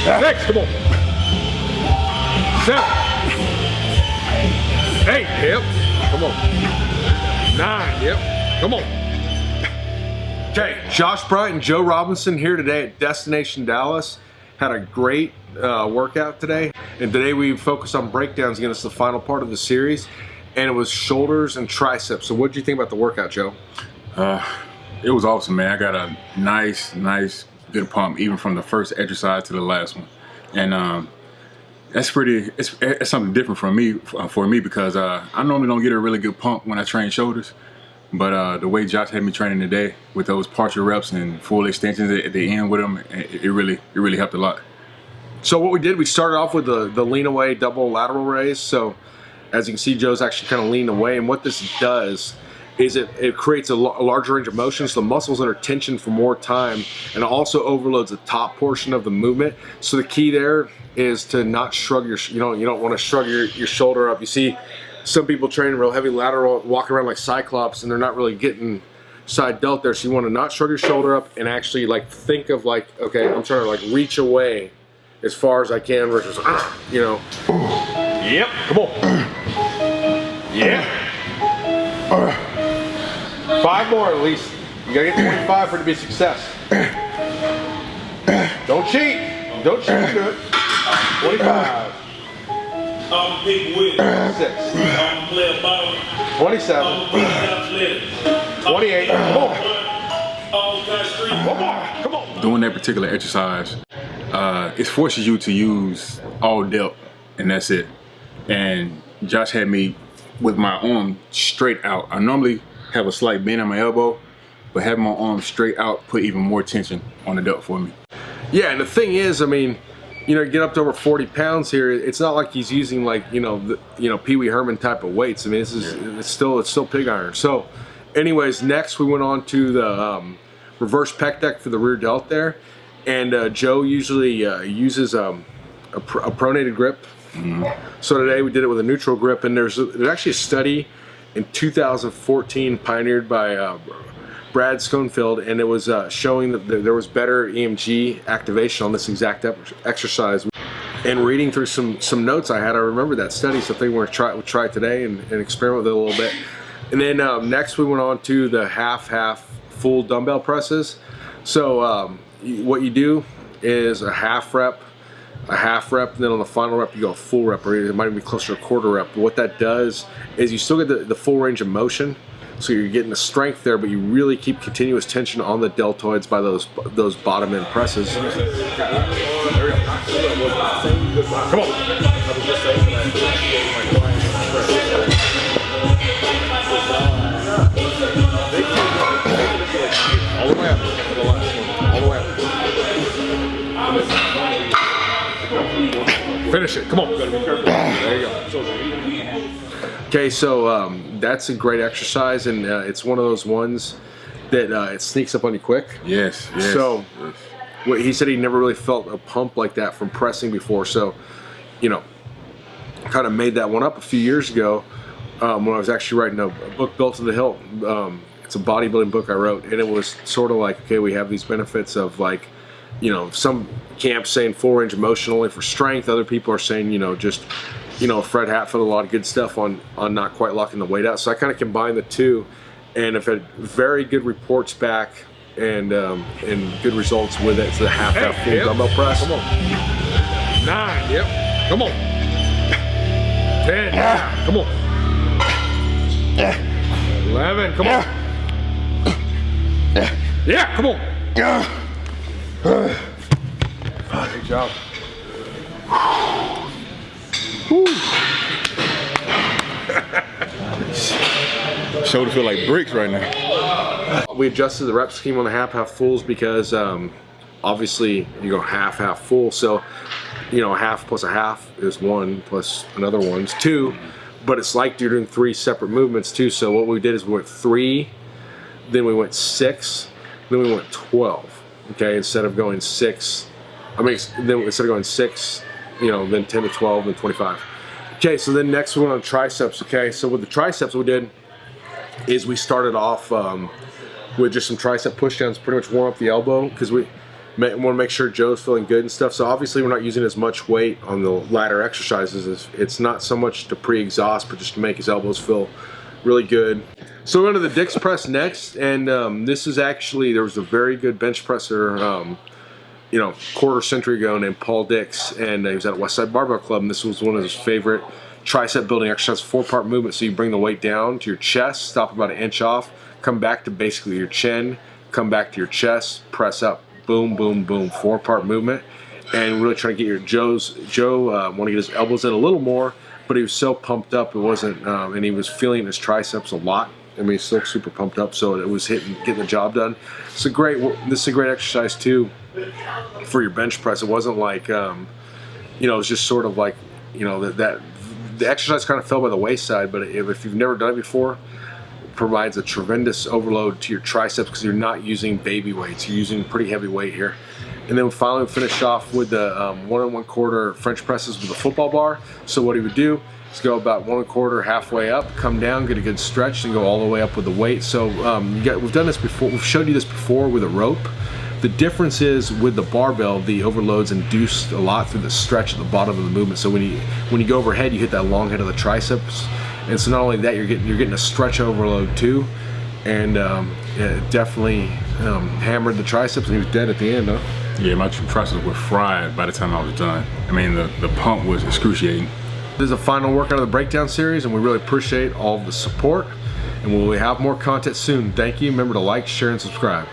6, come on. 7, 8, yep, come on. 9, yep, come on. Okay, Josh Bryant and Joe Robinson here today at Destination Dallas. Had a great workout today, and today we focused on breakdowns against the final part of the series, and it was shoulders and triceps. So what did you think about the workout, Joe? It was awesome, man. I got a nice good pump even from the first exercise to the last one, and that's it's something different for me because I normally don't get a really good pump when I train shoulders, but the way Josh had me training today with those partial reps and full extensions at the end with them, it really helped a lot. So what we did, we started off with the lean away double lateral raise. So as you can see, Joe's actually kind of leaned away, and what this does is it creates a larger range of motion, so the muscles under tension for more time, and it also overloads the top portion of the movement. So the key there is to not shrug you don't want to shrug your shoulder up. You see some people training real heavy lateral, walking around like Cyclops, and they're not really getting side delt there. So you want to not shrug your shoulder up and actually like think of like, okay, I'm trying to like reach away as far as I can versus, you know. Yep, come on. Yeah. 5 more at least. You gotta get 25 for it to be a success. Don't cheat. Don't cheat to do it. 25. 6. 27. 28. Come on. Come on. Doing that particular exercise, it forces you to use all depth, and that's it. And Josh had me with my arm straight out. I normally have a slight bend on my elbow, but having my arm straight out put even more tension on the delt for me. Yeah, and the thing is, I mean, you know, get up to over 40 pounds here. It's not like he's using like Pee Wee Herman type of weights. I mean, this is it's still pig iron. So, anyways, next we went on to the reverse pec deck for the rear delt there, and Joe usually uses a pronated grip. Mm-hmm. So today we did it with a neutral grip, and there's actually a study in 2014 pioneered by Brad Schoenfeld, and it was showing that there was better EMG activation on this exact exercise. And reading through some notes I had, I remember that study, so I think we'll try it today and experiment with it a little bit. And then next we went on to the half full dumbbell presses. So what you do is a half rep, and then on the final rep you go a full rep, or it might even be closer to a quarter rep. But what that does is you still get the full range of motion, so you're getting the strength there, but you really keep continuous tension on the deltoids by those bottom end presses. Come on. All the way up. All the way up. Finish it. Come on. There you go. Okay, so that's a great exercise, and it's one of those ones that it sneaks up on you quick. Yes. So he said he never really felt a pump like that from pressing before. So, kind of made that one up a few years ago when I was actually writing a book, Built to the Hilt. It's a bodybuilding book I wrote, and it was sort of like, okay, we have these benefits of like, some camps saying full range of motion only for strength. Other people are saying, just Fred Hatfield, a lot of good stuff on not quite locking the weight out. So I kind of combined the two, and I've had very good reports back and good results with it. It's the half full dumbbell press. Come on. 9, yep. Come on. 10, yeah. Come on. 11, come on. Yeah, come on. Good job. Shoulder feel like bricks right now. We adjusted the rep scheme on the half fulls because obviously you go half full. So a half plus a half is 1 plus another 1 is 2. But it's like you're doing 3 separate movements too. So what we did is we went 3, then we went 6, then we went 12. Okay, instead of going 6, then instead of going 6, then 10 to 12, then 25. Okay, so then next we went on triceps. Okay, so with the triceps, what we did is we started off with just some tricep pushdowns, pretty much warm up the elbow, because Want to make sure Joe's feeling good and stuff. So obviously we're not using as much weight on the ladder exercises. It's not so much to pre-exhaust, but just to make his elbows feel really good. So we're going to the Dix press next, and this is actually, there was a very good bench presser, you know, quarter century ago named Paul Dix, and he was at Westside Barbell Club, and this was one of his favorite tricep building exercises, 4-part movement. So you bring the weight down to your chest, stop about 1 inch off, come back to basically your chin, come back to your chest, press up, boom, boom, boom, 4-part movement, and really trying to get your Joe want to get his elbows in a little more, but he was so pumped up, it wasn't, and he was feeling his triceps a lot. I mean, he's still super pumped up, so it was getting the job done. This is a great exercise too for your bench press. It wasn't like, you know, it was just sort of like, you know, that the exercise kind of fell by the wayside, but if you've never done it before, it provides a tremendous overload to your triceps because you're not using baby weights. You're using pretty heavy weight here. And then finally we finish off with the 1 1/4 French presses with a football bar. So what he would do is go about 1 1/4 halfway up, come down, get a good stretch, and go all the way up with the weight. So we've done this before. We've showed you this before with a rope. The difference is with the barbell, the overload's induced a lot through the stretch at the bottom of the movement. So when you go overhead, you hit that long head of the triceps, and so not only that, you're getting a stretch overload too, and it definitely hammered the triceps, and he was dead at the end, huh? Yeah, my triceps were fried by the time I was done. I mean, the pump was excruciating. This is a final workout of the breakdown series, and we really appreciate all of the support, and we'll have more content soon. Thank you. Remember to like, share, and subscribe.